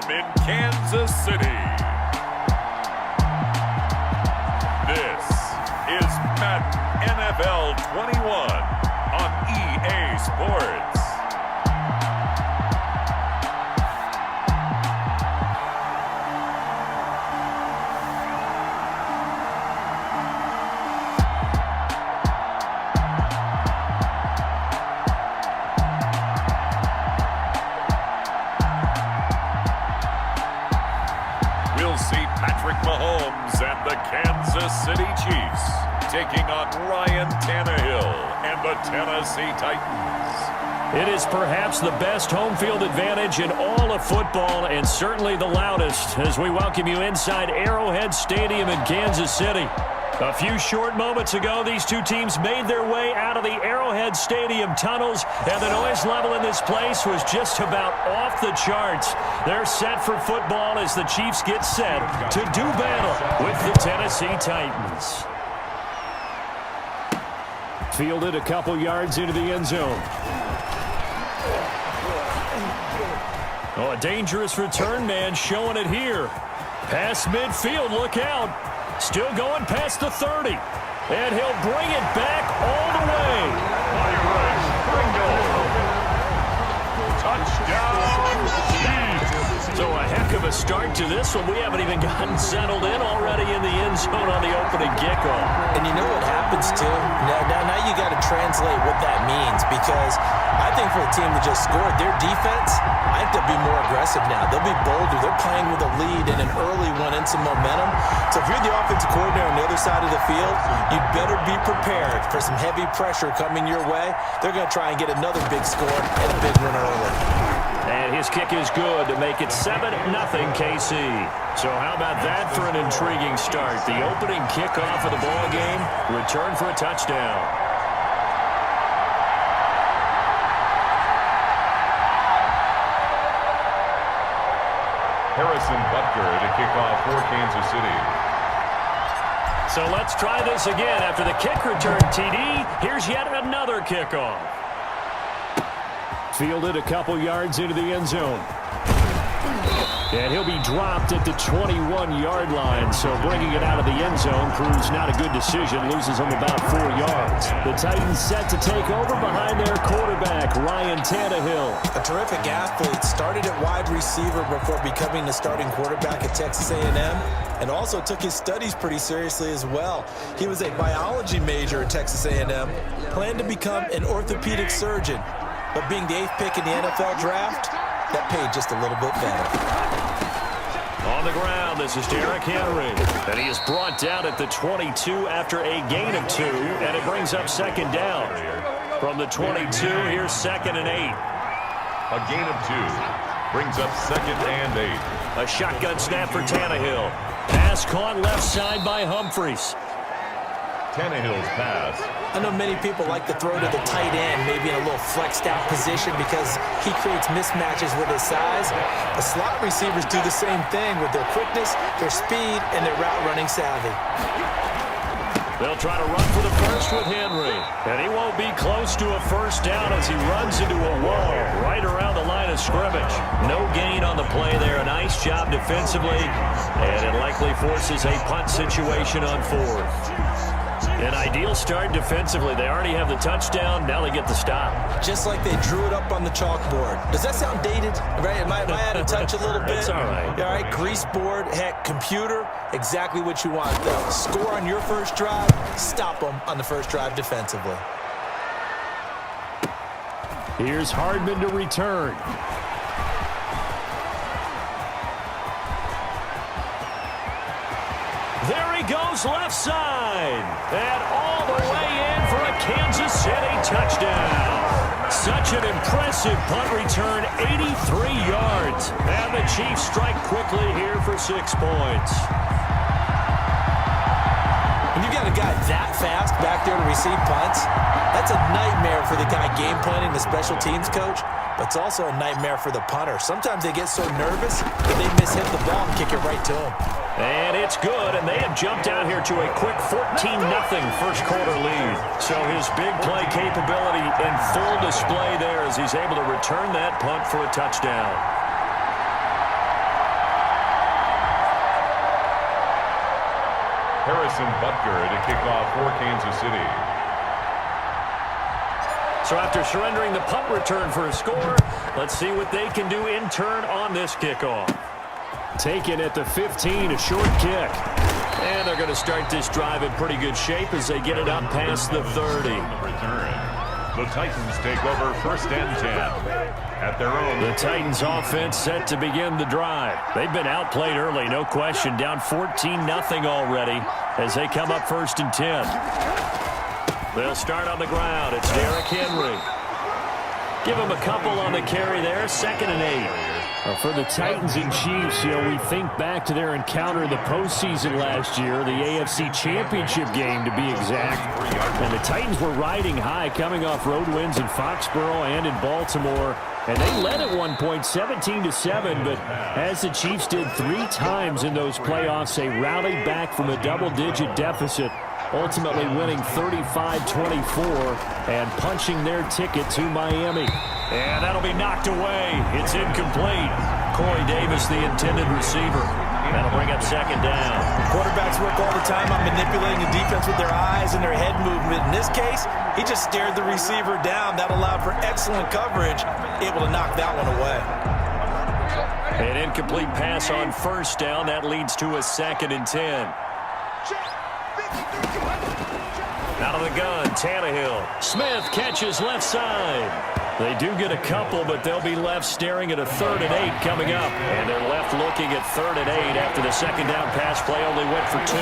Stadium in Kansas City. This is Madden NFL 21 on EA Sports. We'll see Patrick Mahomes and the Kansas City Chiefs taking on Ryan Tannehill and the Tennessee Titans. It is perhaps the best home field advantage in all of football and certainly the loudest as we welcome you inside Arrowhead Stadium in Kansas City. A few short moments ago, these two teams made their way out of the Arrowhead Stadium tunnels, and the noise level in this place was just about off the charts. They're set for football as the Chiefs get set to do battle with the Tennessee Titans. Fielded a couple yards into the end zone. Oh, a dangerous return man showing it here. Past midfield, look out. Still going past the 30. And he'll bring it back all the way. Touchdown, Chiefs. So a heck of a start to this one. We haven't even gotten settled in already in the end zone on the opening kickoff. And you know what happens, too? Now you got to translate what that means, because I think for the team that just scored, their defense, I think they'll be more aggressive now. They'll be bolder. They're playing with a lead and an early one and some momentum. So if you're the offensive coordinator on the other side of the field, you'd better be prepared for some heavy pressure coming your way. They're going to try and get another big score and a big one early. And his kick is good to make it 7-0 KC. So how about that for an intriguing start? The opening kickoff of the ball game, return for a touchdown. Harrison Butker to kick off for Kansas City. So let's try this again. After the kick return, TD, here's yet another kickoff. Fielded a couple yards into the end zone. And he'll be dropped at the 21-yard line, so bringing it out of the end zone proves not a good decision, loses him about 4 yards. The Titans set to take over behind their quarterback, Ryan Tannehill. A terrific athlete, started at wide receiver before becoming the starting quarterback at Texas A&M, and also took his studies pretty seriously as well. He was a biology major at Texas A&M, planned to become an orthopedic surgeon, but being the 8th pick in the NFL draft, that paid just a little bit better. On the ground, this is Derrick Henry. And he is brought down at the 22 after a gain of 2, and it brings up second down. From the 22, here's 2nd and 8. A gain of 2 brings up 2nd and 8. A shotgun snap for Tannehill. Pass caught left side by Humphries. Tannehill's pass. I know many people like to throw to the tight end, maybe in a little flexed out position because he creates mismatches with his size. The slot receivers do the same thing with their quickness, their speed, and their route running savvy. They'll try to run for the first with Henry. And he won't be close to a first down as he runs into a wall right around the line of scrimmage. No gain on the play there. A nice job defensively. And it likely forces a punt situation on 4th. An ideal start defensively. They already have the touchdown. Now they get the stop. Just like they drew it up on the chalkboard. Does that sound dated? Right? Am I out of touch a little bit? It's all right. All right, grease board, heck, computer, exactly what you want. Though. Score on your first drive, stop them on the first drive defensively. Here's Hardman to return. There he goes left side. And all the way in for a Kansas City touchdown. Such an impressive punt return, 83 yards. And the Chiefs strike quickly here for 6 points. When you got a guy that fast back there to receive punts, that's a nightmare for the guy game planning, the special teams coach, but it's also a nightmare for the punter. Sometimes they get so nervous that they miss hit the ball and kick it right to him. And it's good, and they have jumped out here to a quick 14-0 first quarter lead. So his big play capability in full display there as he's able to return that punt for a touchdown. Harrison Butker to kick off for Kansas City. So after surrendering the punt return for a score, let's see what they can do in turn on this kickoff. Taken at the 15, a short kick. And they're going to start this drive in pretty good shape as they get it up past the 30. The Titans take over 1st and 10 at their own. The Titans offense set to begin the drive. They've been outplayed early, no question. Down 14-0 already as they come up 1st and 10. They'll start on the ground. It's Derrick Henry. Give him a couple on the carry there. 2nd and 8. For the Titans and Chiefs, we think back to their encounter in the postseason last year, the AFC Championship game to be exact. And the Titans were riding high, coming off road wins in Foxborough and in Baltimore. And they led at one point 17-7, but as the Chiefs did 3 times in those playoffs, they rallied back from a double-digit deficit, ultimately winning 35-24 and punching their ticket to Miami. And that'll be knocked away. It's incomplete. Corey Davis, the intended receiver. That'll bring up 2nd down. Quarterbacks work all the time on manipulating the defense with their eyes and their head movement. In this case, he just stared the receiver down. That allowed for excellent coverage, able to knock that one away. An incomplete pass on 1st down. That leads to a 2nd and 10. Out of the gun, Tannehill. Smith catches left side. They do get a couple, but they'll be left staring at a 3rd and 8 coming up. And they're left looking at 3rd and 8 after the 2nd down pass play only went for 2.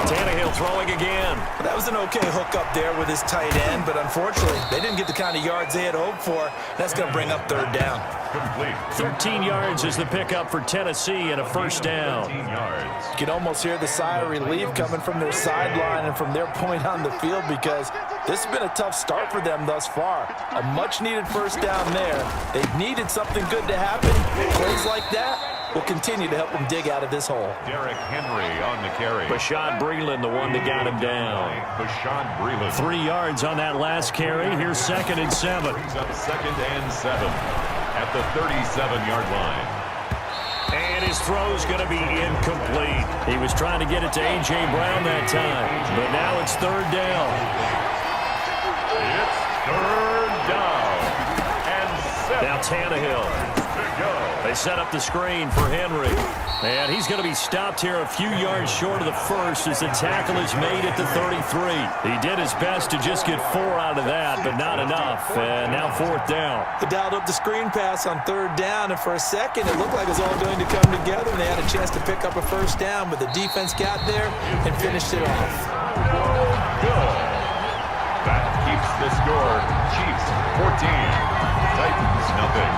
Tannehill throwing again. That was an okay hookup there with his tight end, but unfortunately, they didn't get the kind of yards they had hoped for. That's going to bring up 3rd down. 13 yards is the pickup for Tennessee and a 1st down. You can almost hear the sigh of relief coming from their sideline and from their point on the field because this has been a tough start for them thus far. A much-needed 1st down there. They needed something good to happen. Plays like that will continue to help them dig out of this hole. Derrick Henry on the carry. Bashaud Breeland, the one that got him down. Bashaud Breeland. 3 yards on that last carry. Here's 2nd and 7. Brings up 2nd and 7 at the 37-yard line. And his throw's going to be incomplete. He was trying to get it to A.J. Brown that time, but now it's 3rd down. It's 3rd down. And 7. Now Tannehill. They set up the screen for Henry. And he's going to be stopped here a few yards short of the 1st as the tackle is made at the 33. He did his best to just get 4 out of that, but not enough. And now 4th down. They dialed up the screen pass on 3rd down, and for a second it looked like it was all going to come together, and they had a chance to pick up a 1st down, but the defense got there and finished it off. Good. That keeps the score. Chiefs 14. Titans nothing.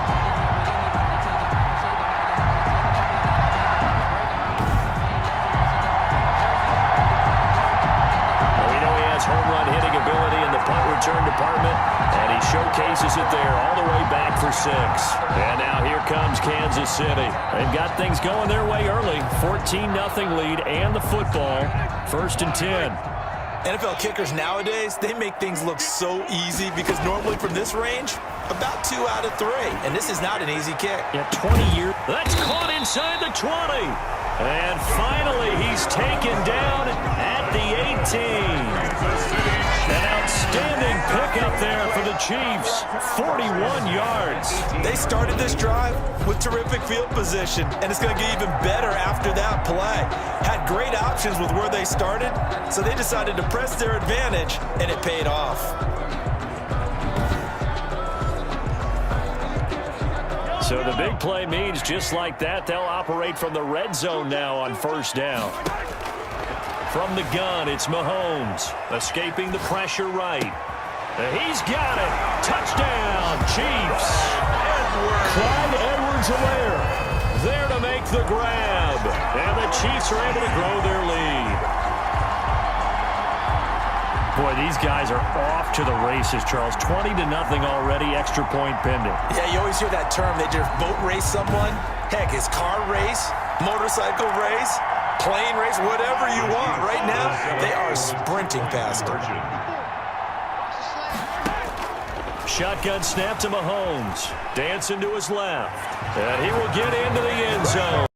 Home run hitting ability in the punt return department, and he showcases it there all the way back for 6. And now here comes Kansas City. They've got things going their way early. 14-0 lead and the football. 1st and 10. NFL kickers nowadays, they make things look so easy because normally from this range, about 2 out of 3. And this is not an easy kick. Yeah, 20 years. That's caught inside the 20. And finally, he's taken down at the 18. An outstanding pickup there for the Chiefs. 41 yards. They started this drive with terrific field position, and it's going to get even better after that play. Had great options with where they started, so they decided to press their advantage, and it paid off. So the big play means just like that, they'll operate from the red zone now on 1st down. From the gun, it's Mahomes, escaping the pressure right. He's got it. Touchdown, Chiefs. Clyde Edwards-Helaire there to make the grab. And the Chiefs are able to grow their lead. Boy, these guys are off to the races, Charles. 20-0 already, extra point pending. Yeah, you always hear that term. They just boat race someone. Heck, it's car race, motorcycle race, plane race, whatever you want. Right now, they are sprinting past them. Shotgun snap to Mahomes. Dancing to his left. And he will get into the end zone.